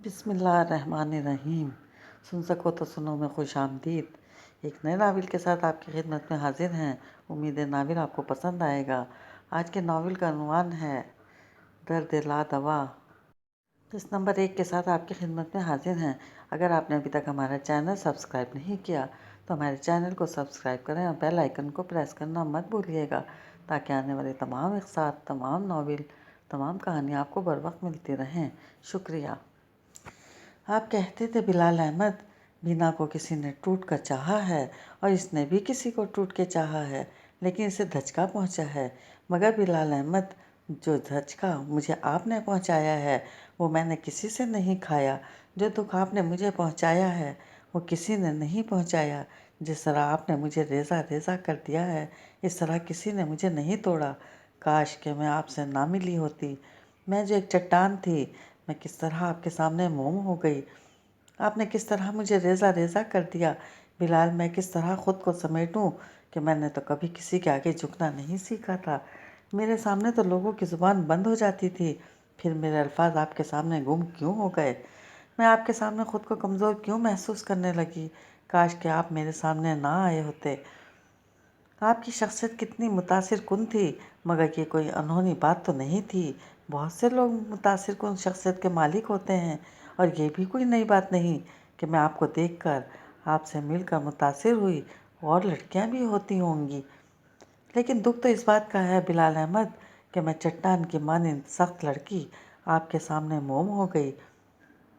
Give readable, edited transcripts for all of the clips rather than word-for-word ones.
بسم اللہ الرحمن الرحیم۔ سن سکو تو سنو میں خوش آمدید۔ ایک نئے ناول کے ساتھ آپ کی خدمت میں حاضر ہیں۔ امید ہے ناول آپ کو پسند آئے گا۔ آج کے ناول کا عنوان ہے درد لا دوا۔ اس نمبر 1 کے ساتھ آپ کی خدمت میں حاضر ہیں۔ اگر آپ نے ابھی تک ہمارا چینل سبسکرائب نہیں کیا تو ہمارے چینل کو سبسکرائب کریں اور بیل آئیکن کو پریس کرنا مت بھولیے گا تاکہ آنے والے تمام اقساط، تمام ناول، تمام کہانیاں آپ کو بر وقت ملتی رہیں۔ شکریہ۔ آپ کہتے تھے بلال احمد، بینا کو کسی نے ٹوٹ کر چاہا ہے اور اس نے بھی کسی کو ٹوٹ کے چاہا ہے، لیکن اسے دھچکا پہنچا ہے۔ مگر بلال احمد، جو دھچکا مجھے آپ نے پہنچایا ہے وہ میں نے کسی سے نہیں کھایا۔ جو دکھ آپ نے مجھے پہنچایا ہے وہ کسی نے نہیں پہنچایا۔ جس طرح آپ نے مجھے ریزہ ریزہ کر دیا ہے اس طرح کسی نے مجھے نہیں توڑا۔ کاش کہ میں آپ سے نہ ملی ہوتی۔ میں جو ایک چٹان تھی، میں کس طرح آپ کے سامنے موم ہو گئی۔ آپ نے کس طرح مجھے ریزہ ریزہ کر دیا۔ بلال، میں کس طرح خود کو سمیٹوں کہ میں نے تو کبھی کسی کے آگے جھکنا نہیں سیکھا تھا۔ میرے سامنے تو لوگوں کی زبان بند ہو جاتی تھی، پھر میرے الفاظ آپ کے سامنے گم کیوں ہو گئے؟ میں آپ کے سامنے خود کو کمزور کیوں محسوس کرنے لگی؟ کاش کہ آپ میرے سامنے نہ آئے ہوتے۔ آپ کی شخصیت کتنی متاثر کن تھی، مگر یہ کوئی انہونی بات تو نہیں تھی۔ بہت سے لوگ متاثر کن شخصیت کے مالک ہوتے ہیں اور یہ بھی کوئی نئی بات نہیں کہ میں آپ کو دیکھ کر، آپ سے مل کر متاثر ہوئی۔ اور لڑکیاں بھی ہوتی ہوں گی، لیکن دکھ تو اس بات کا ہے بلال احمد کہ میں چٹان کی مانند سخت لڑکی آپ کے سامنے موم ہو گئی۔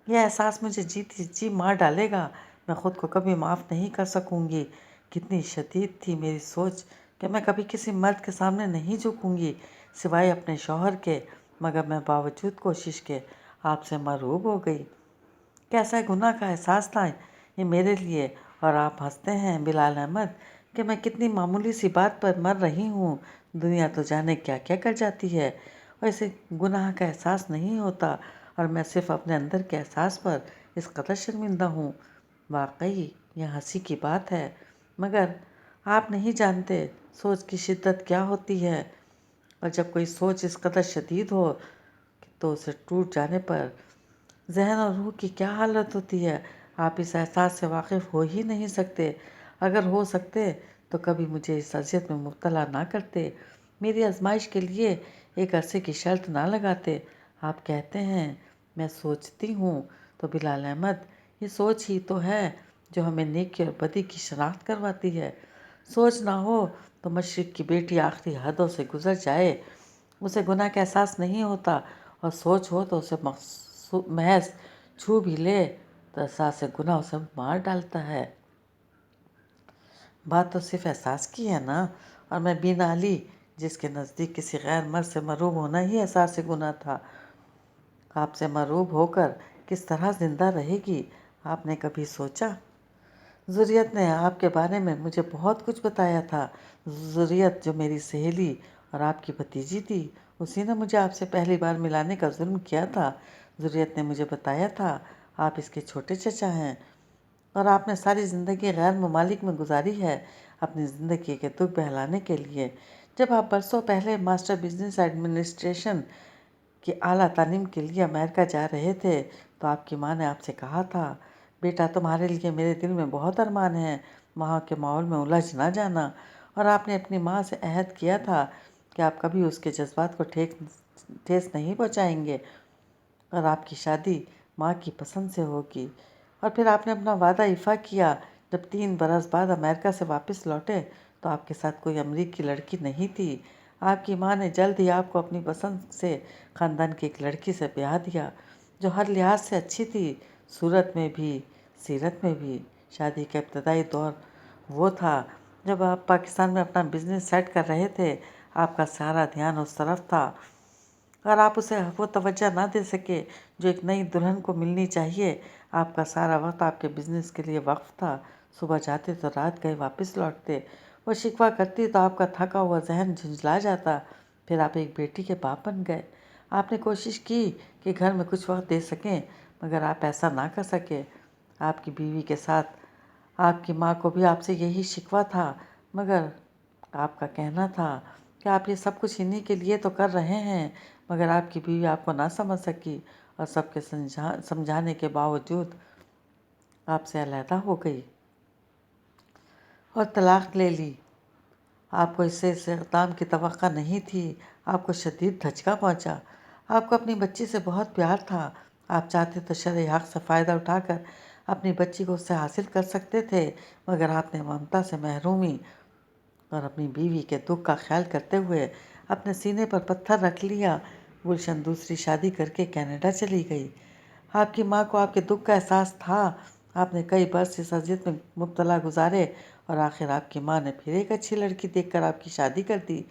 یہ احساس مجھے جیتی جی مار ڈالے گا۔ میں خود کو کبھی معاف نہیں کر سکوں گی۔ کتنی شدید تھی میری سوچ کہ میں کبھی کسی مرد کے سامنے نہیں جھکوں گی سوائے اپنے شوہر کے، مگر میں باوجود کوشش کے آپ سے مرعوب ہو گئی۔ کیسا گناہ کا احساس تھا یہ میرے لیے، اور آپ ہنستے ہیں بلال احمد کہ میں کتنی معمولی سی بات پر مر رہی ہوں۔ دنیا تو جانے کیا کیا کر جاتی ہے اور اسے گناہ کا احساس نہیں ہوتا، اور میں صرف اپنے اندر کے احساس پر اس قدر شرمندہ ہوں۔ واقعی یہ ہنسی کی بات ہے، مگر آپ نہیں جانتے سوچ کی شدت کیا ہوتی ہے، اور جب کوئی سوچ اس قدر شدید ہو تو اسے ٹوٹ جانے پر ذہن اور روح کی کیا حالت ہوتی ہے، آپ اس احساس سے واقف ہو ہی نہیں سکتے۔ اگر ہو سکتے تو کبھی مجھے اس اذیت میں مبتلا نہ کرتے، میری آزمائش کے لیے ایک عرصے کی شرط نہ لگاتے۔ آپ کہتے ہیں میں سوچتی ہوں، تو بلال احمد، یہ سوچ ہی تو ہے جو ہمیں نیکی اور بدی کی شناخت کرواتی ہے۔ سوچ نہ ہو تو مشرق کی بیٹی آخری حدوں سے گزر جائے، اسے گناہ کا احساس نہیں ہوتا، اور سوچ ہو تو اسے محض چھو بھی لے تو احساس گناہ اسے مار ڈالتا ہے۔ بات تو صرف احساس کی ہے نا، اور میں بینا علی، جس کے نزدیک کسی غیر مرد سے مرعوب ہونا ہی احساس گناہ تھا، آپ سے مرعوب ہو کر کس طرح زندہ رہے گی؟ آپ نے کبھی سوچا؟ ذریت نے آپ کے بارے میں مجھے بہت کچھ بتایا تھا۔ ذریت جو میری سہیلی اور آپ کی بھتیجی تھی، اسی نے مجھے آپ سے پہلی بار ملانے کا ظلم کیا تھا۔ ذریت نے مجھے بتایا تھا آپ اس کے چھوٹے چچا ہیں، اور آپ نے ساری زندگی غیر ممالک میں گزاری ہے اپنی زندگی کے دکھ بہلانے کے لیے۔ جب آپ برسوں پہلے ماسٹر بزنس ایڈمنسٹریشن کی اعلیٰ تعلیم کے لیے امریکہ جا رہے تھے تو آپ کی ماں نے آپ سے کہا تھا، بیٹا تمہارے لیے میرے دل میں بہت ارمان ہے، وہاں کے ماحول میں الجھ نہ جانا، اور آپ نے اپنی ماں سے عہد کیا تھا کہ آپ کبھی اس کے جذبات کو ٹھیس نہیں پہنچائیں گے، اور آپ کی شادی ماں کی پسند سے ہوگی۔ اور پھر آپ نے اپنا وعدہ ایفا کیا۔ جب 3 برس بعد امریکہ سے واپس لوٹے تو آپ کے ساتھ کوئی امریکی لڑکی نہیں تھی۔ آپ کی ماں نے جلد ہی آپ کو اپنی پسند سے خاندان کی ایک لڑکی سے بیاہ دیا جو ہر لحاظ سے اچھی تھی، صورت میں بھی، سیرت میں بھی۔ شادی کا ابتدائی دور وہ تھا جب آپ پاکستان میں اپنا بزنس سیٹ کر رہے تھے۔ آپ کا سارا دھیان اس طرف تھا اور آپ اسے وہ توجہ نہ دے سکے جو ایک نئی دلہن کو ملنی چاہیے۔ آپ کا سارا وقت آپ کے بزنس کے لیے وقف تھا۔ صبح جاتے تو رات گئے واپس لوٹتے۔ وہ شکوہ کرتی تو آپ کا تھکا ہوا ذہن جھنجھلا جاتا۔ پھر آپ ایک بیٹی کے باپ بن گئے۔ آپ نے کوشش کی کہ گھر میں کچھ وقت دے سکیں، مگر آپ ایسا نہ کر سکے۔ آپ کی بیوی کے ساتھ آپ کی ماں کو بھی آپ سے یہی شکوہ تھا، مگر آپ کا کہنا تھا کہ آپ یہ سب کچھ انہی کے لیے تو کر رہے ہیں، مگر آپ کی بیوی آپ کو نہ سمجھ سکی और सबके समझाने के बावजूद आपसे अलहदा हो गई और तलाक ले ली। आपको इससे इक़दाम की तवक्को नहीं थी। आपको शदीद धचका पहुंचा। आपको अपनी बच्ची से बहुत प्यार था। आप चाहते तो शरई हक़ से फ़ायदा उठाकर अपनी बच्ची को उससे हासिल कर सकते थे, मगर आपने ममता से महरूमी और अपनी बीवी के दुख का ख्याल करते हुए अपने सीने पर पत्थर रख लिया। गुलशन दूसरी शादी करके कनाडा चली गई। आपकी माँ को आपके दुख का एहसास था। आपने कई बरस इस अजियत में मुब्तला गुजारे और आखिर आपकी माँ ने फिर एक अच्छी लड़की देखकर आपकी शादी कर दी।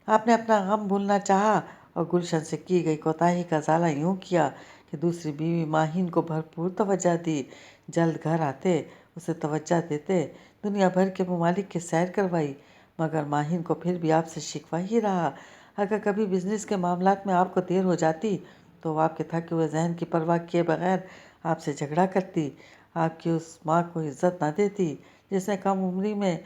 आपने अपना गम भूलना चाहा और गुलशन से की गई कोताही का ज़ाला यूँ किया कि दूसरी बीवी माहीन को भरपूर तवज्जो दी। जल्द घर आते उसे तवज्जो देते, दुनिया भर के ममालिक की सैर करवाई, मगर माहीन को फिर भी आपसे शिकवा ही रहा। अगर कभी बिजनेस के मामलात में आपको देर हो जाती तो वो आपके थके हुए जहन की परवाह किए बगैर आपसे झगड़ा करती। आपकी उस माँ को इज्जत न देती जिसने कम उम्री में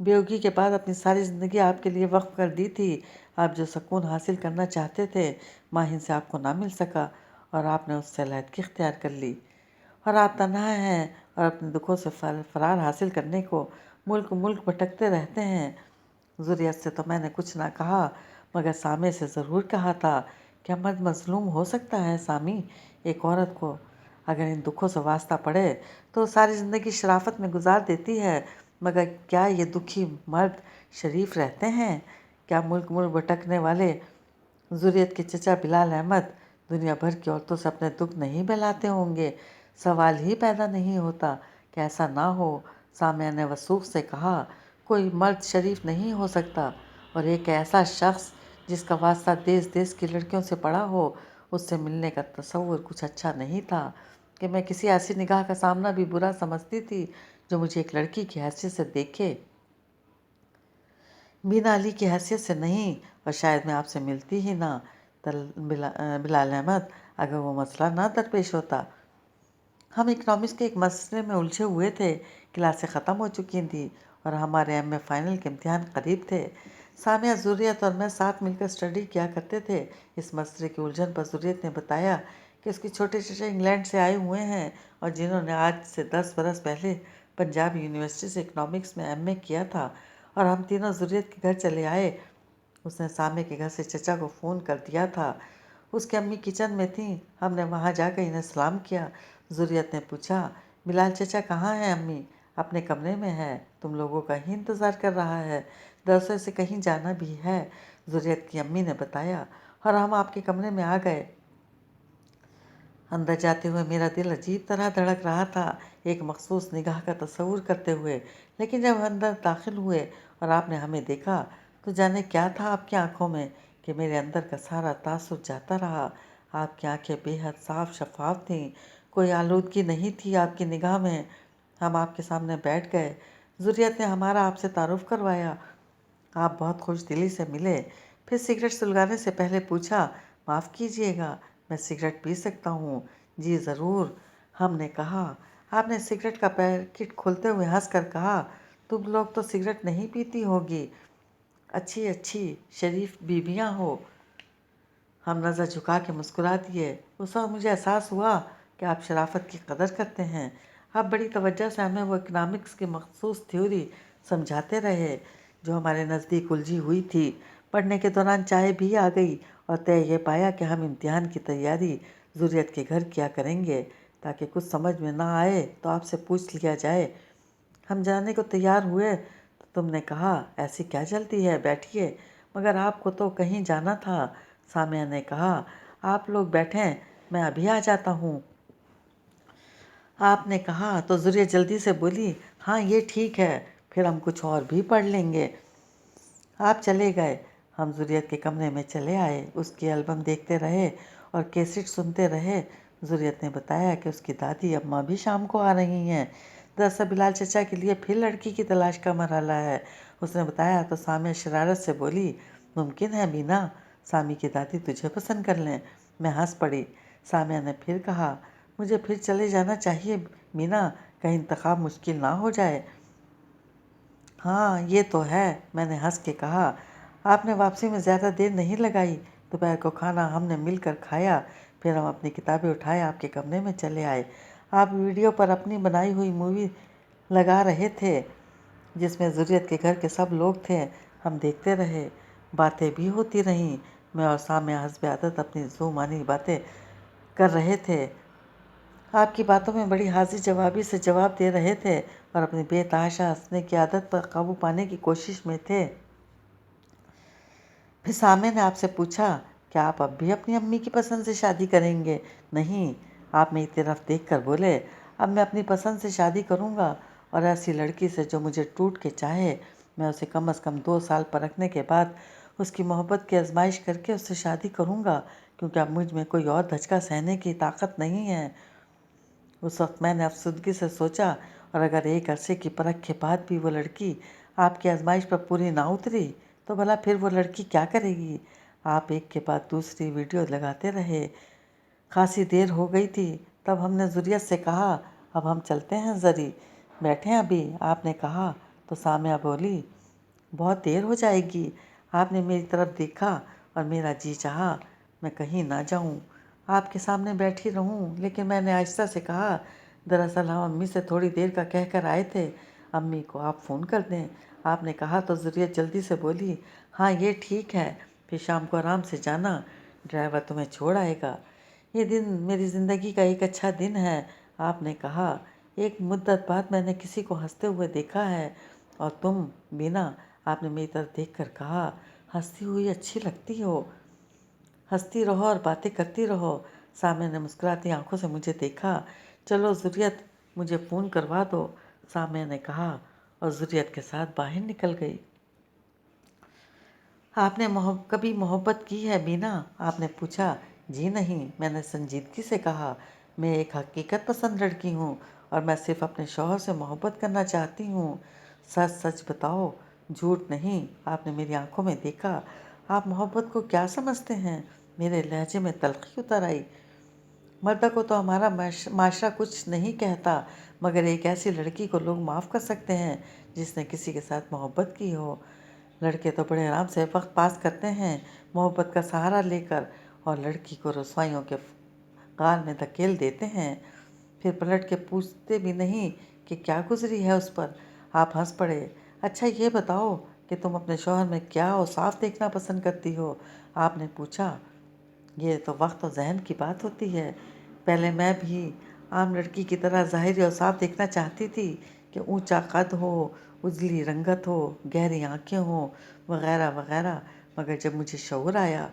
बेवगी के बाद अपनी सारी ज़िंदगी आपके लिए वक्फ कर दी थी। आप जो सुकून हासिल करना चाहते थे माहिन से आपको ना मिल सका और आपने उससे अलहदगी इख्तियार कर ली और आप तन्हा हैं और अपने दुखों से फरार हासिल करने को मुल्क मुल्क भटकते रहते हैं। ज़ुरियत से तो मैंने कुछ ना कहा, मगर सामे से ज़रूर कहा था। क्या मर्द मजलूम हो सकता है सामी? एक औरत को अगर इन दुखों से वास्ता पड़े तो सारी ज़िंदगी शराफत में गुजार देती है, मगर क्या ये दुखी मर्द शरीफ रहते हैं? क्या मुल्क मुल्क भटकने वाले ज़ुरियत के चचा बिलाल अहमद दुनिया भर की औरतों से अपने दुख नहीं बहलाते होंगे? सवाल ही पैदा नहीं होता कि ऐसा ना हो। सामिया ने वसूख से कहा, कोई मर्द शरीफ नहीं हो सकता और एक ऐसा शख्स जिसका वास्ता देश देश की लड़कियों से पड़ा हो, उससे मिलने का तसव्वुर कुछ अच्छा नहीं था कि मैं किसी ऐसी निगाह का सामना भी बुरा समझती थी जो मुझे एक लड़की की हैसियत से देखे, बिना अली की हैसियत से नहीं। और शायद मैं आपसे मिलती ही ना बिलाल अहमद अगर वो मसला ना दरपेश होता। हम इकनॉमिक्स के एक मसले में उलझे हुए थे। क्लासें ख़त्म हो चुकी थी और हमारे एमए फाइनल के इम्तिहान करीब थे। सामिया, ज़ुरियत और मैं साथ मिलकर स्टडी किया करते थे। इस मसले की उलझन पर ज़ुरियत ने बताया कि उसके छोटे चचा इंग्लैंड से आए हुए हैं और जिन्होंने आज से 10 बरस पहले पंजाब यूनिवर्सिटी से इकनॉमिक्स में एमए किया था, और हम तीनों ज़ुरियत के घर चले आए। उसने सामे के घर से चचा को फ़ोन कर दिया था। उसकी अम्मी किचन में थी। हमने वहाँ जाकर इन्हें सलाम किया। ज़ुरियत ने पूछा, बिलाल चचा कहाँ हैं? अम्मी अपने कमरे में है, तुम लोगों का ही इंतज़ार कर रहा है, दरअसल से कहीं जाना भी है, ज़ुरियत की अम्मी ने बताया, और हम आपके कमरे में आ गए। अंदर जाते हुए मेरा दिल अजीब तरह धड़क रहा था, एक मखसूस निगाह का तस्वुर करते हुए। लेकिन जब अंदर दाखिल हुए और आपने हमें देखा तो जाने क्या था आपकी आंखों में कि मेरे अंदर का सारा तासुर जाता रहा। आपकी आंखें बेहद साफ शफाफ थीं, कोई आलूदगी नहीं थी आपकी निगाह में। हम आपके सामने बैठ गए। ज़ुरियत ने हमारा आपसे तारुफ करवाया। आप बहुत खुश दिली से मिले। फिर सिगरेट सुलगाने से पहले पूछा, माफ़ कीजिएगा, मैं सिगरेट पी सकता हूँ? जी ज़रूर, हमने कहा। आपने सिगरेट का पैकेट खोलते हुए हंस कर कहा, तुम लोग तो सिगरेट नहीं पीती होगी, अच्छी अच्छी शरीफ बीबियाँ हो। हम नज़र झुका के मुस्कुरा दिए। उस वक्त मुझे एहसास हुआ कि आप शराफत की कदर करते हैं। आप बड़ी तवज्जो से हमें वो इकनॉमिक्स की मखसूस थ्योरी समझाते रहे जो हमारे नज़दीक उलझी हुई थी। पढ़ने के दौरान चाय भी आ गई और तय ये पाया कि हम इम्तिहान की तैयारी ज़ुरियत के घर किया करेंगे, ताकि कुछ समझ में ना आए तो आपसे पूछ लिया जाए। हम जाने को तैयार हुए तो तुमने कहा, ऐसी क्या जल्दी है, बैठिए। मगर आपको तो कहीं जाना था। सामिया ने कहा, आप लोग बैठें, मैं अभी आ जाता हूँ। आपने कहा तो ज़ुरियत जल्दी से बोली, हाँ ये ठीक है, फिर हम कुछ और भी पढ़ लेंगे। आप चले गए। हम ज़ुरियत के कमरे में चले आए, उसकी एल्बम देखते रहे और कैसेट सुनते रहे। ज़ुरियत ने बताया कि उसकी दादी अम्मा भी शाम को आ रही हैं। दरअसल बिलाल चचा के लिए फिर लड़की की तलाश का मरहला है। उसने बताया तो सामिया शरारत से बोली, मुमकिन है मीना, सामी की दादी तुझे पसंद कर लें। मैं हंस पड़ी। सामिया ने फिर कहा, मुझे फिर चले जाना चाहिए मीना, कहीं इंतखाब मुश्किल ना हो जाए। हाँ ये तो है, मैंने हंस के कहा। आपने वापसी में ज़्यादा देर नहीं लगाई। दोपहर को खाना हमने मिलकर खाया, फिर हम अपनी किताबें उठाए आपके कमरे में चले आए। आप वीडियो पर अपनी बनाई हुई मूवी लगा रहे थे जिसमें ज़ुर्रियत के घर के सब लोग थे। हम देखते रहे, बातें भी होती रहीं। मैं और सामिया हस्ब आदत अपनी ज़ुमानी बातें कर रहे थे। आपकी बातों में बड़ी हाजिर जवाबी से जवाब दे रहे थे और अपनी बेतहाशा हंसने की आदत पर काबू पाने की कोशिश में थे। फिर सामिया ने आपसे पूछा, क्या आप अब भी अपनी अम्मी की पसंद से शादी करेंगे? नहीं, आप मेरी तरफ देख कर बोले, अब मैं अपनी पसंद से शादी करूँगा और ऐसी लड़की से जो मुझे टूट के चाहे। मैं उसे कम से कम 2 साल परखने के बाद उसकी मोहब्बत की आजमाइश करके उससे शादी करूँगा, क्योंकि अब मुझ में कोई और धचका सहने की ताकत नहीं है। उस वक्त मैंने अफसुदगी से सोचा, और अगर एक अरसे की परख के बाद भी वो लड़की आपकी आजमाइश पर पूरी ना उतरी तो भला फिर वो लड़की क्या करेगी? आप एक के बाद दूसरी वीडियो लगाते रहे। खासी देर हो गई थी, तब हमने ज़ुर्रियत से कहा, अब हम चलते हैं ज़री, बैठें अभी। आपने कहा तो सामिया बोली, बहुत देर हो जाएगी। आपने मेरी तरफ देखा और मेरा जी चाहा मैं कहीं ना जाऊं, आपके सामने बैठी रहूं। लेकिन मैंने आहिस्ता से कहा, दरअसल हम अम्मी से थोड़ी देर का कह कर आए थे, अम्मी को आप फ़ोन कर दें। आपने कहा तो ज़ुर्रियत जल्दी से बोली, हाँ ये ठीक है, फिर शाम को आराम से जाना, ड्राइवर तुम्हें छोड़ आएगा। ये दिन मेरी ज़िंदगी का एक अच्छा दिन है। आपने कहा, एक मुद्दत बाद मैंने किसी को हंसते हुए देखा है, और तुम बीना। आपने मेरी तरफ देखकर कहा, हंसती हुई अच्छी लगती हो, हंसती रहो और बातें करती रहो। सामिया ने मुस्कुराती आंखों से मुझे देखा। चलो ज़ुर्रियत, मुझे फ़ोन करवा दो, सामिया ने कहा और ज़ुर्रियत के साथ बाहर निकल गई। आपने कभी मोहब्बत की है बीना? आपने पूछा। जी नहीं, मैंने संजीदगी से कहा। मैं एक हकीकत पसंद लड़की हूँ और मैं सिर्फ अपने शौहर से मोहब्बत करना चाहती हूँ। सच सच बताओ, झूठ नहीं। आपने मेरी आंखों में देखा। आप मोहब्बत को क्या समझते हैं? मेरे लहजे में तलखी उतर आई। मर्द को तो हमारा माशरा कुछ नहीं कहता, मगर एक ऐसी लड़की को लोग माफ़ कर सकते हैं जिसने किसी के साथ मोहब्बत की हो। लड़के तो बड़े आराम से वक्त पास करते हैं मोहब्बत का सहारा लेकर, और लड़की को रसवाइयों के गाल में धकेल देते हैं, फिर पलट के पूछते भी नहीं कि क्या गुजरी है उस पर। आप हंस पड़े। अच्छा ये बताओ कि तुम अपने शौहर में क्या औसाफ देखना पसंद करती हो? आपने पूछा। ये तो वक्त और जहन की बात होती है। पहले मैं भी आम लड़की की तरह ज़ाहिरी औसाफ देखना चाहती थी कि ऊंचा कद हो, उजली रंगत हो, गहरी आंखें हो, वगैरह वगैरह। मगर जब मुझे शऊर आया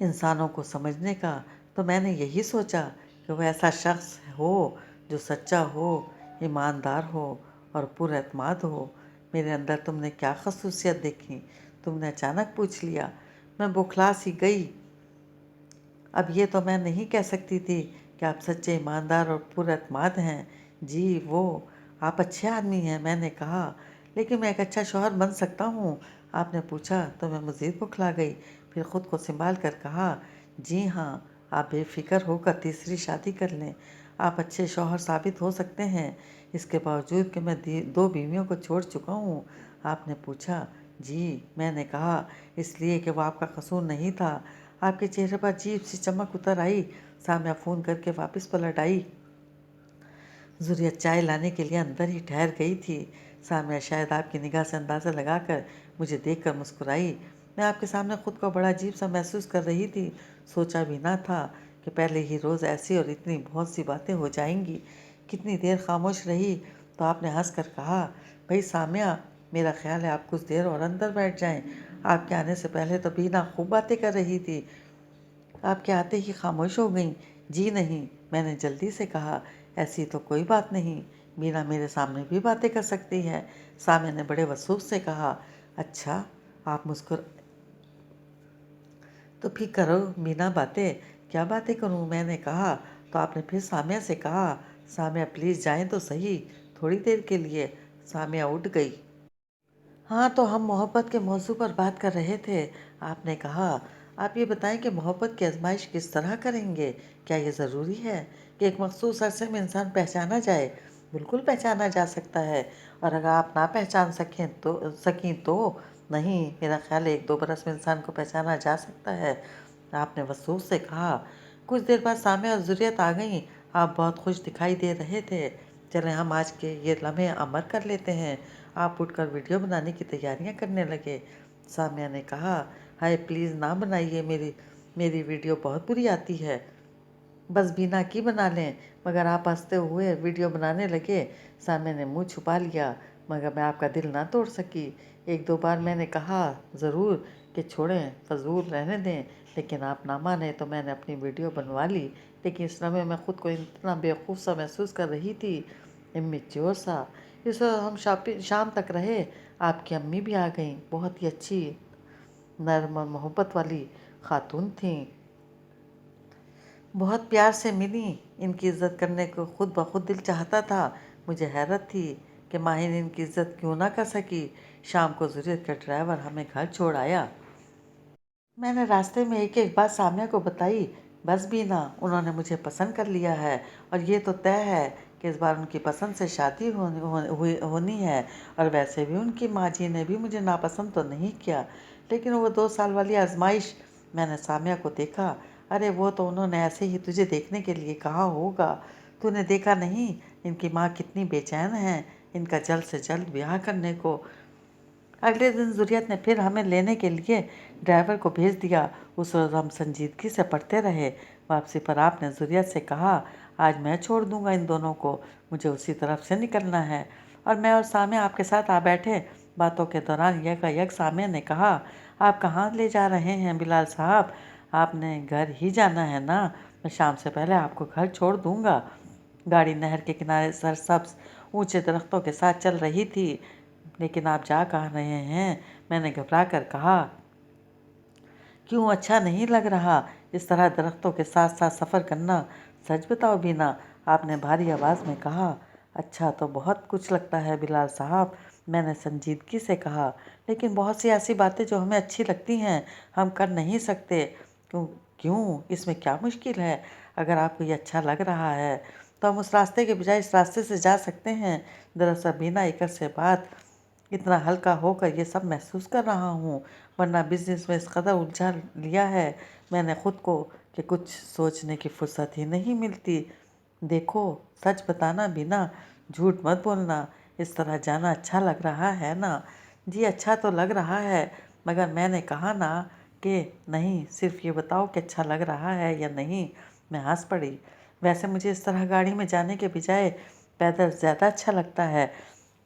इंसानों को समझने का, तो मैंने यही सोचा कि वह ऐसा शख्स हो जो सच्चा हो, ईमानदार हो और पुरएतमाद हो। मेरे अंदर तुमने क्या खसूसियत देखी? तुमने अचानक पूछ लिया। मैं बौखला सी गई। अब ये तो मैं नहीं कह सकती थी कि आप सच्चे, ईमानदार और पुरएतमाद हैं। जी वो, आप अच्छे आदमी हैं, मैंने कहा। लेकिन मैं एक अच्छा शौहर बन सकता हूँ? आपने पूछा तो मैं मज़ीद बौखला गई। फिर ख़ुद को संभाल कर कहा, जी हाँ, आप बेफिक्र होकर तीसरी शादी कर लें। आप अच्छे शौहर साबित हो सकते हैं, इसके बावजूद कि मैं 2 बीवियों को छोड़ चुका हूँ। आपने पूछा। जी, मैंने कहा, इसलिए कि वो आपका कसूर नहीं था। आपके चेहरे पर अजीब सी चमक उतर आई। सामिया फ़ोन करके वापस पलट आई। ज़ुर्रियत चाय लाने के लिए अंदर ही ठहर गई थी। सामिया शायद आपकी निगाह से अंदाज़ा लगाकर मुझे देखकर मुस्कुराई। मैं आपके सामने ख़ुद को बड़ा अजीब सा महसूस कर रही थी। सोचा भी ना था कि पहले ही रोज़ ऐसी और इतनी बहुत सी बातें हो जाएंगी। कितनी देर खामोश रही तो आपने हंस कर कहा, भाई सामिया, मेरा ख्याल है आप कुछ देर और अंदर बैठ जाएं। आपके आने से पहले तो बीना खूब बातें कर रही थी, आपके आते ही खामोश हो गई। जी नहीं, मैंने जल्दी से कहा, ऐसी तो कोई बात नहीं, बीना मेरे सामने भी बातें कर सकती है। सामिया ने बड़े वसूख से कहा। अच्छा, आप मुस्कुर तो फिर करो बीना बातें। क्या बातें करूं? मैंने कहा तो आपने फिर सामिया से कहा, सामिया प्लीज़ जाएं तो सही, थोड़ी देर के लिए। सामिया उठ गई। हाँ, तो हम मोहब्बत के मौजू पर बात कर रहे थे। आपने कहा, आप ये बताएं कि मोहब्बत की आजमाइश किस तरह करेंगे? क्या ये ज़रूरी है कि एक मखसूस अरसे में इंसान पहचाना जाए? बिल्कुल पहचाना जा सकता है, और अगर आप ना पहचान सकें तो नहीं, मेरा ख्याल है 1-2 बरस में इंसान को पहचाना जा सकता है। आपने वसूख से कहा। कुछ देर बाद सामिया और ज़ुर्रियत आ गईं। आप बहुत खुश दिखाई दे रहे थे। चलें हम आज के ये लम्हे अमर कर लेते हैं। आप उठकर वीडियो बनाने की तैयारियां करने लगे। सामिया ने कहा, हाय प्लीज़ ना बनाइए, मेरी वीडियो बहुत बुरी आती है। बस बिना की बना लें। मगर आप हंसते हुए वीडियो बनाने लगे। सामिया ने मुंह छुपा लिया, मगर मैं आपका दिल ना तोड़ सकी। एक दो बार मैंने कहा ज़रूर कि छोड़ें, फजूल रहने दें, लेकिन आप ना माने तो मैंने अपनी वीडियो बनवा ली। लेकिन इस समय मैं ख़ुद को इतना बेवकूफ़ सा महसूस कर रही थी, इमेच्योर सा। इस हम शाम तक रहे। आपकी अम्मी भी आ गईं। बहुत ही अच्छी, नर्म और मोहब्बत वाली खातून थी। बहुत प्यार से मिली। इनकी इज़्ज़त करने को खुद ब खुद दिल चाहता था। मुझे हैरत थी कि माहिर इनकी इज़्ज़त क्यों ना कर सकी। शाम को ज़ुर्रियत का ड्राइवर हमें घर छोड़ आया। मैंने रास्ते में एक एक बात सामिया को बताई। बस भी ना, उन्होंने मुझे पसंद कर लिया है और ये तो तय है कि इस बार उनकी पसंद से शादी होनी है। और वैसे भी उनकी माँ जी ने भी मुझे नापसंद तो नहीं किया, लेकिन वो 2 साल वाली आजमाइश। मैंने सामिया को देखा। अरे वो तो उन्होंने ऐसे ही तुझे देखने के लिए कहा होगा। तूने देखा नहीं इनकी माँ कितनी बेचैन है इनका जल्द से जल्द ब्याह करने को। अगले दिन ज़ुर्रियत ने फिर हमें लेने के लिए ड्राइवर को भेज दिया। उस रोज़ हम संजीदगी से पढ़ते रहे। वापसी पर आपने ज़ुर्रियत से कहा, आज मैं छोड़ दूंगा इन दोनों को, मुझे उसी तरफ से निकलना है। और मैं और सामिया आपके साथ आ बैठे। बातों के दौरान यकायक सामिया ने कहा, आप कहाँ ले जा रहे हैं बिलाल साहब? आपने घर ही जाना है ना? मैं शाम से पहले आपको घर छोड़ दूंगा। गाड़ी नहर के किनारे सरसब्ज ऊंचे दरख्तों के साथ चल रही थी। लेकिन आप जा कहाँ रहे हैं? मैंने घबरा कर कहा। क्यों, अच्छा नहीं लग रहा इस तरह दरख्तों के साथ साथ सफ़र करना? सच बताओ बीना, आपने भारी आवाज़ में कहा। अच्छा तो बहुत कुछ लगता है बिलाल साहब, मैंने संजीदगी से कहा, लेकिन बहुत सी ऐसी बातें जो हमें अच्छी लगती हैं हम कर नहीं सकते। क्यों? क्यों, इसमें क्या मुश्किल है? अगर आपको ये अच्छा लग रहा है तो हम उस रास्ते के बजाय इस रास्ते से जा सकते हैं। दरअसल बिना एक से बात इतना हल्का होकर ये सब महसूस कर रहा हूँ, वरना बिजनेस में इस कदर उलझा लिया है मैंने खुद को कि कुछ सोचने की फुर्सत ही नहीं मिलती। देखो, सच बताना बिना, झूठ मत बोलना। इस तरह जाना अच्छा लग रहा है ना? जी अच्छा तो लग रहा है, मगर मैंने कहा ना कि नहीं, सिर्फ ये बताओ कि अच्छा लग रहा है या नहीं। मैं हंस पड़ी। वैसे मुझे इस तरह गाड़ी में जाने के बजाय पैदल ज़्यादा अच्छा लगता है,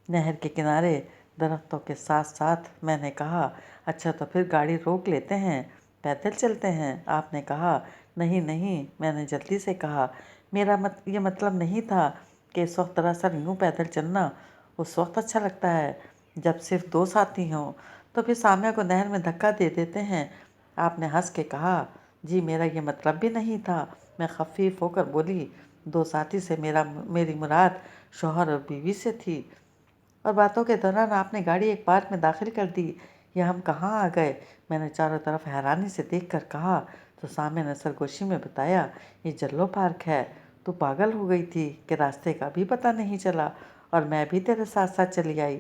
नहर के किनारे दरख्तों के साथ साथ। मैंने कहा, अच्छा तो फिर गाड़ी रोक लेते हैं, पैदल चलते हैं। आपने कहा, नहीं नहीं, मैंने जल्दी से कहा, मेरा ये मतलब नहीं था कि इस वक्त दरअसल यूँ पैदल चलना उस वक्त अच्छा लगता है जब सिर्फ 2 साथी हों। तो फिर सामिया को नहर में धक्का दे देते हैं। आपने हंस के कहा, जी मेरा ये मतलब भी नहीं था। मैं खफीफ होकर बोली, 2 साथी से मेरी मुराद शौहर और बीवी से थी। और बातों के दौरान आपने गाड़ी एक पार्क में दाखिल कर दी। यह हम कहाँ आ गए? मैंने चारों तरफ हैरानी से देखकर कहा। तो सामने ने सरगोशी में बताया, ये जल्लो पार्क है। तू पागल हो गई थी कि रास्ते का भी पता नहीं चला और मैं भी तेरे साथ साथ चली आई।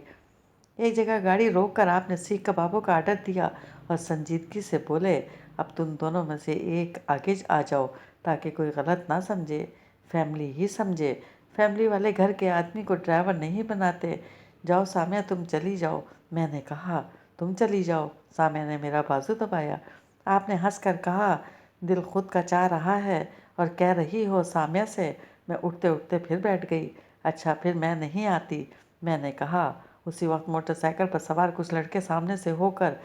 एक जगह गाड़ी रोक कर आपने सीख कबाबों का आर्डर दिया और संजीदगी से बोले, अब तुम दोनों में से एक आगे आ जाओ ताकि कोई गलत ना समझे, फैमिली ही समझे। फैमिली वाले घर के आदमी को ड्राइवर नहीं बनाते। जाओ सामिया, तुम चली जाओ। मैंने कहा, तुम चली जाओ। सामिया ने मेरा बाजू दबाया। आपने हंस कर कहा, दिल खुद का चाह रहा है और कह रही हो सामिया से। मैं उठते उठते फिर बैठ गई। अच्छा फिर मैं नहीं आती, मैंने कहा। उसी वक्त मोटरसाइकिल पर सवार कुछ लड़के सामने से होकर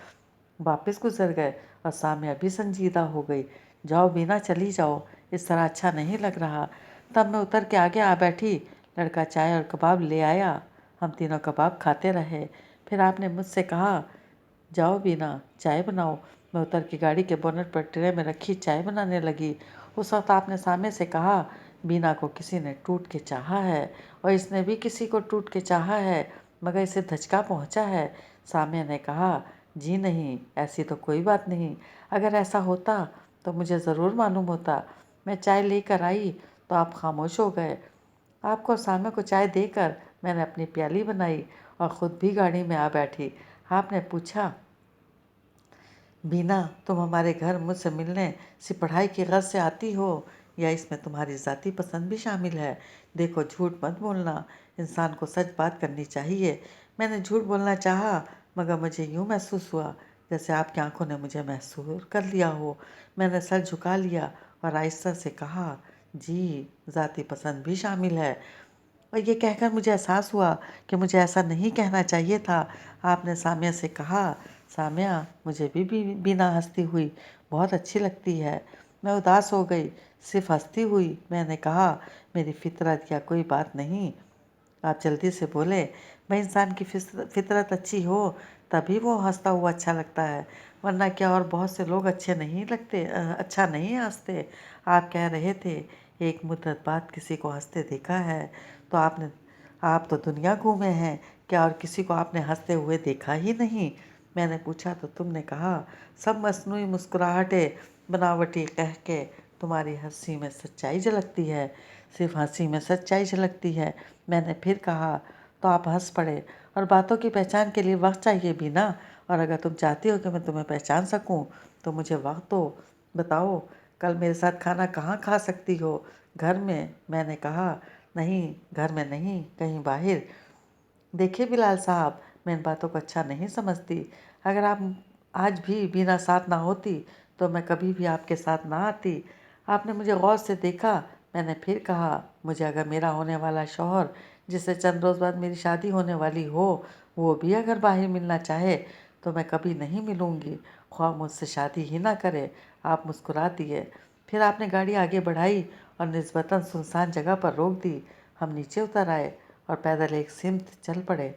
वापस गुजर गए और सामिया भी संजीदा हो गई। जाओ बीना, चली जाओ, इस तरह अच्छा नहीं लग रहा। तब मैं उतर के आगे आ बैठी। लड़का चाय और कबाब ले आया। हम तीनों कबाब खाते रहे। फिर आपने मुझसे कहा, जाओ बीना, चाय बनाओ। मैं उतर के गाड़ी के बोनट पर ट्रे में रखी चाय बनाने लगी। उस वक्त आपने सामने से कहा, बीना को किसी ने टूट के चाहा है और इसने भी किसी को टूट के चाहा है, मगर इसे धचका पहुंचा है। सामिया ने कहा, जी नहीं, ऐसी तो कोई बात नहीं। अगर ऐसा होता तो मुझे ज़रूर मालूम होता। मैं चाय लेकर आई तो आप खामोश हो गए। आपको और सामिया को चाय देकर मैंने अपनी प्याली बनाई और ख़ुद भी गाड़ी में आ बैठी। आपने पूछा, बीना, तुम हमारे घर मुझसे मिलने सिर्फ पढ़ाई की गर्ज से आती हो या इसमें तुम्हारी ज़ाती पसंद भी शामिल है? देखो, झूठ मत बोलना, इंसान को सच बात करनी चाहिए। मैंने झूठ बोलना चाहा, मगर मुझे यूँ महसूस हुआ जैसे आपकी आंखों ने मुझे महसूस कर लिया हो। मैंने सर झुका लिया और आहिस्ता से कहा, जी, ज़ाती पसंद भी शामिल है। और ये कहकर मुझे एहसास हुआ कि मुझे ऐसा नहीं कहना चाहिए था। आपने सामिया से कहा, सामिया, मुझे भी बिना हंसती हुई बहुत अच्छी लगती है। मैं उदास हो गई, सिर्फ हंसती हुई। मैंने कहा, मेरी फितरत या कोई बात नहीं। आप जल्दी से बोले, भाई, इंसान की फितरत अच्छी हो तभी वो हंसता हुआ अच्छा लगता है, वरना क्या और बहुत से लोग अच्छे नहीं लगते, अच्छा नहीं हंसते। आप कह रहे थे एक मुद्दत बाद किसी को हंसते देखा है, तो आप तो दुनिया घूमे हैं, क्या और किसी को आपने हंसते हुए देखा ही नहीं? मैंने पूछा तो तुमने कहा, सब मस्नूई मुस्कुराहटें बनावटी कह के तुम्हारी हंसी में सच्चाई झलकती है, सिर्फ हंसी में सच्चाई झलकती है। मैंने फिर कहा, तो आप हंस पड़े। और बातों की पहचान के लिए वक्त चाहिए भी ना, और अगर तुम चाहती हो कि मैं तुम्हें पहचान सकूं तो मुझे वक्त दो। बताओ, कल मेरे साथ खाना कहाँ खा सकती हो? घर में? मैंने कहा, नहीं, घर में नहीं, कहीं बाहर। देखिए बिलाल साहब, मैं इन बातों को अच्छा नहीं समझती। अगर आप आज भी बिना साथ ना होती तो मैं कभी भी आपके साथ ना आती। आपने मुझे गौर से देखा। मैंने फिर कहा, मुझे अगर मेरा होने वाला शौहर, जिससे चंद रोज़ बाद मेरी शादी होने वाली हो, वो भी अगर बाहर मिलना चाहे तो मैं कभी नहीं मिलूँगी, ख्वाह मुझसे शादी ही ना करे। आप मुस्कुरा दिए। फिर आपने गाड़ी आगे बढ़ाई और निस्बतन सुनसान जगह पर रोक दी। हम नीचे उतर आए और पैदल एक सिमत चल पड़े।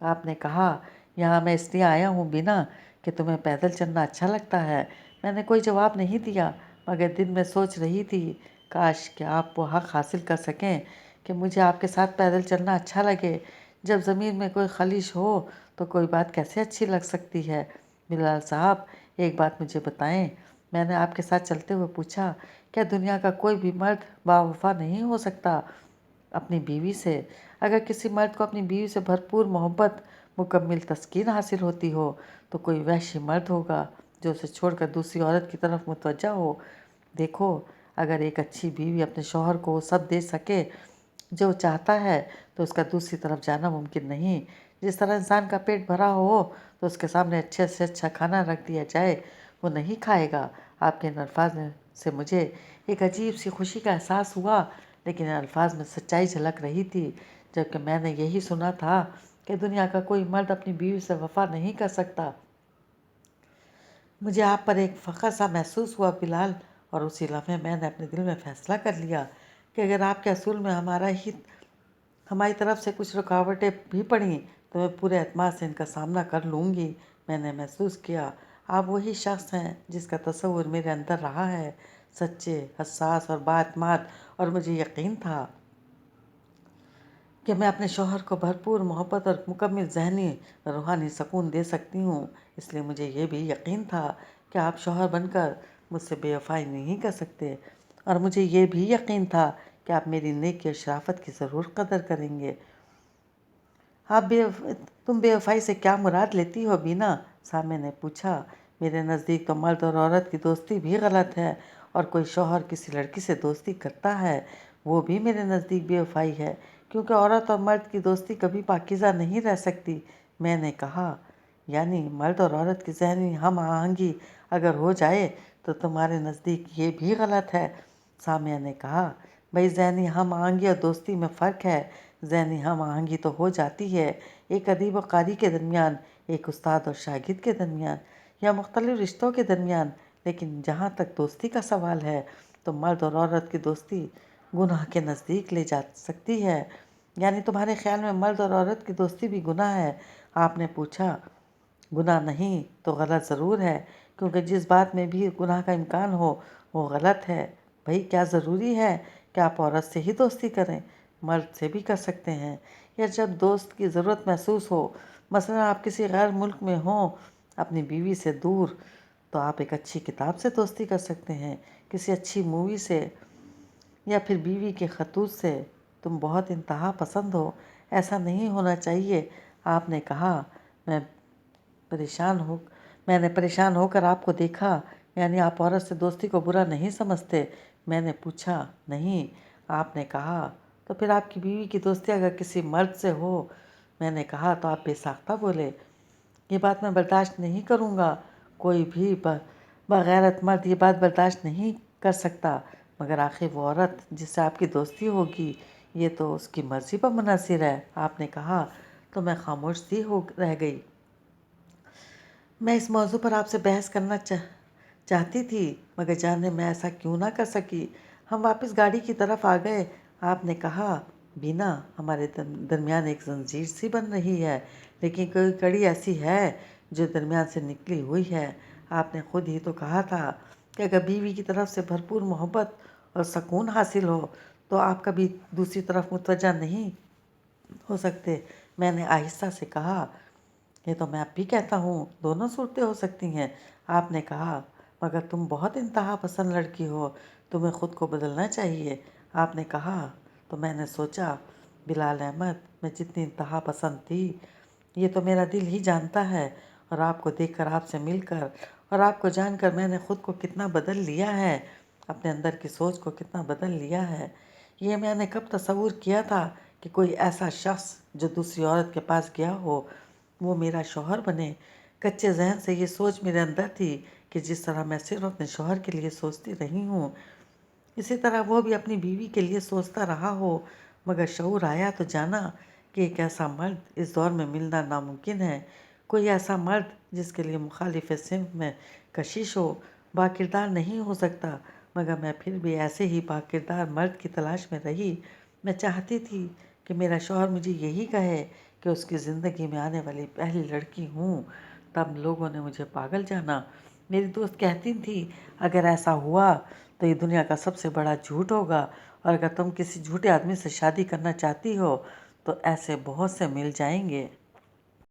आपने कहा, यहाँ मैं इसलिए आया हूँ बीना कि तुम्हें पैदल चलना अच्छा लगता है। मैंने कोई जवाब नहीं दिया, मगर दिल में सोच रही थी, काश कि आप वो हक हासिल कर सकें कि मुझे आपके साथ पैदल चलना अच्छा लगे। जब ज़मीन में कोई खलिश हो तो कोई बात कैसे अच्छी लग सकती है? बिलाल साहब, एक बात मुझे बताएं। मैंने आपके साथ चलते हुए पूछा, क्या दुनिया का कोई भी मर्द बावफा नहीं हो सकता अपनी बीवी से? अगर किसी मर्द को अपनी बीवी से भरपूर मोहब्बत, मुकम्मल तस्कीन हासिल होती हो तो कोई वहशी मर्द होगा जो उसे छोड़कर दूसरी औरत की तरफ मुतवज्जा हो। देखो, अगर एक अच्छी बीवी अपने शौहर को सब दे सके जो चाहता है तो उसका दूसरी तरफ जाना मुमकिन नहीं। जिस तरह इंसान का पेट भरा हो तो उसके सामने अच्छे से अच्छा खाना रख दिया जाए, वो नहीं खाएगा। आपके इन अल्फाज से मुझे एक अजीब सी खुशी का एहसास हुआ, लेकिन इन अल्फाज में सच्चाई झलक रही थी, जबकि मैंने यही सुना था कि दुनिया का कोई मर्द अपनी बीवी से वफा नहीं कर सकता। मुझे आप पर एक फ़ख्र सा महसूस हुआ बिलाल, और उसी लम्हे मैंने अपने दिल में फ़ैसला कर लिया कि अगर आपके असूल में हमारी तरफ से कुछ रुकावटें भी पड़ी तो मैं पूरे एतमाद से इनका सामना कर लूँगी। मैंने महसूस किया, आप वही शख्स हैं जिसका तसव्वुर मेरे अंदर रहा है, सच्चे, हसास और बाएतमाद। और मुझे यकीन था कि मैं अपने शौहर को भरपूर मोहब्बत और मुकम्मल ज़हनी रूहानी सकून दे सकती हूँ। इसलिए मुझे ये भी यकीन था कि आप शौहर बनकर मुझसे बेवफाई नहीं कर सकते, और मुझे ये भी यकीन था कि आप मेरी नेकी और शराफत की ज़रूर कदर करेंगे। आप तुम बेवफाई से क्या मुराद लेती हो बीना? सामे ने पूछा। मेरे नज़दीक तो मर्द और औरत की दोस्ती भी गलत है, और कोई शौहर किसी लड़की से दोस्ती करता है वो भी मेरे नज़दीक बेवफाई है, क्योंकि औरत और मर्द की दोस्ती कभी पाकीज़ा नहीं रह सकती। मैंने कहा, यानी मर्द और औरत की ज़हनी हम आहंगी अगर हो जाए तो तुम्हारे नज़दीक ये भी गलत है? सामिया ने कहा, भाई, ज़हनी हम आहंगी और दोस्ती में फ़र्क है। ज़हनी हम आहंगी तो हो जाती है एक अदीब और कारी के दरमियान, एक उस्ताद और शागिर्द के दरमियान, या मुख्तलिफ रिश्तों के दरमियान, लेकिन जहाँ तक दोस्ती का सवाल है तो मर्द और औरत की दोस्ती गुनाह के नज़दीक ले जा सकती है। यानी तुम्हारे ख्याल में मर्द और औरत की दोस्ती भी गुनाह है? आपने पूछा। गुनाह नहीं तो गलत ज़रूर है, क्योंकि जिस बात में भी गुनाह का इम्कान हो वो गलत है। भाई, क्या ज़रूरी है कि आप औरत से ही दोस्ती करें? मर्द से भी कर सकते हैं, या जब दोस्त की ज़रूरत महसूस हो, मसलन आप किसी गैर मुल्क में हों अपनी बीवी से दूर, तो आप एक अच्छी किताब से दोस्ती कर सकते हैं, किसी अच्छी मूवी से, या फिर बीवी के खतूत से। तुम बहुत इंतहा पसंद हो, ऐसा नहीं होना चाहिए। आपने कहा। मैं परेशान हो میں نے پریشان ہو کر آپ کو دیکھا، یعنی آپ عورت سے دوستی کو برا نہیں سمجھتے؟ میں نے پوچھا۔ نہیں۔ آپ نے کہا تو پھر آپ کی بیوی کی دوستی اگر کسی مرد سے ہو؟ میں نے کہا تو آپ بے ساختہ بولے۔ یہ بات میں برداشت نہیں کروں گا، کوئی بھی بغیرت مرد یہ بات برداشت نہیں کر سکتا، مگر آخر وہ عورت جس سے آپ کی دوستی ہوگی یہ تو اس کی مرضی پر منحصر ہے۔ آپ نے کہا تو میں خاموش سی ہو رہ گئی۔ میں اس موضوع پر آپ سے بحث کرنا چاہتی تھی، مگر جانے میں ایسا کیوں نہ کر سکی۔ ہم واپس گاڑی کی طرف آ گئے۔ آپ نے کہا بینا، ہمارے درمیان ایک زنجیر سی بن رہی ہے، لیکن کوئی کڑی ایسی ہے جو درمیان سے نکلی ہوئی ہے۔ آپ نے خود ہی تو کہا تھا کہ اگر بیوی کی طرف سے بھرپور محبت اور سکون حاصل ہو تو آپ کبھی دوسری طرف متوجہ نہیں ہو سکتے۔ میں نے آہستہ سے کہا یہ تو میں اب بھی کہتا ہوں، دونوں صورتیں ہو سکتی ہیں۔ آپ نے کہا مگر تم بہت انتہا پسند لڑکی ہو، تمہیں خود کو بدلنا چاہیے۔ آپ نے کہا تو میں نے سوچا بلال احمد، میں جتنی انتہا پسند تھی یہ تو میرا دل ہی جانتا ہے، اور آپ کو دیکھ کر، آپ سے مل کر اور آپ کو جان کر میں نے خود کو کتنا بدل لیا ہے، اپنے اندر کی سوچ کو کتنا بدل لیا ہے۔ یہ میں نے کب تصور کیا تھا کہ کوئی ایسا شخص جو دوسری عورت کے پاس گیا ہو وہ میرا شوہر بنے۔ کچے ذہن سے یہ سوچ میرے اندر تھی کہ جس طرح میں صرف اپنے شوہر کے لیے سوچتی رہی ہوں اسی طرح وہ بھی اپنی بیوی کے لیے سوچتا رہا ہو، مگر شعور آیا تو جانا کہ ایک ایسا مرد اس دور میں ملنا ناممکن ہے، کوئی ایسا مرد جس کے لیے مخالف صنف میں کشش ہو، باکردار نہیں ہو سکتا۔ مگر میں پھر بھی ایسے ہی باکردار مرد کی تلاش میں رہی۔ میں چاہتی تھی کہ میرا شوہر مجھے یہی کہے کہ اس کی زندگی میں آنے والی پہلی لڑکی ہوں۔ تب لوگوں نے مجھے پاگل جانا۔ میری دوست کہتی تھی اگر ایسا ہوا تو یہ دنیا کا سب سے بڑا جھوٹ ہوگا، اور اگر تم کسی جھوٹے آدمی سے شادی کرنا چاہتی ہو تو ایسے بہت سے مل جائیں گے۔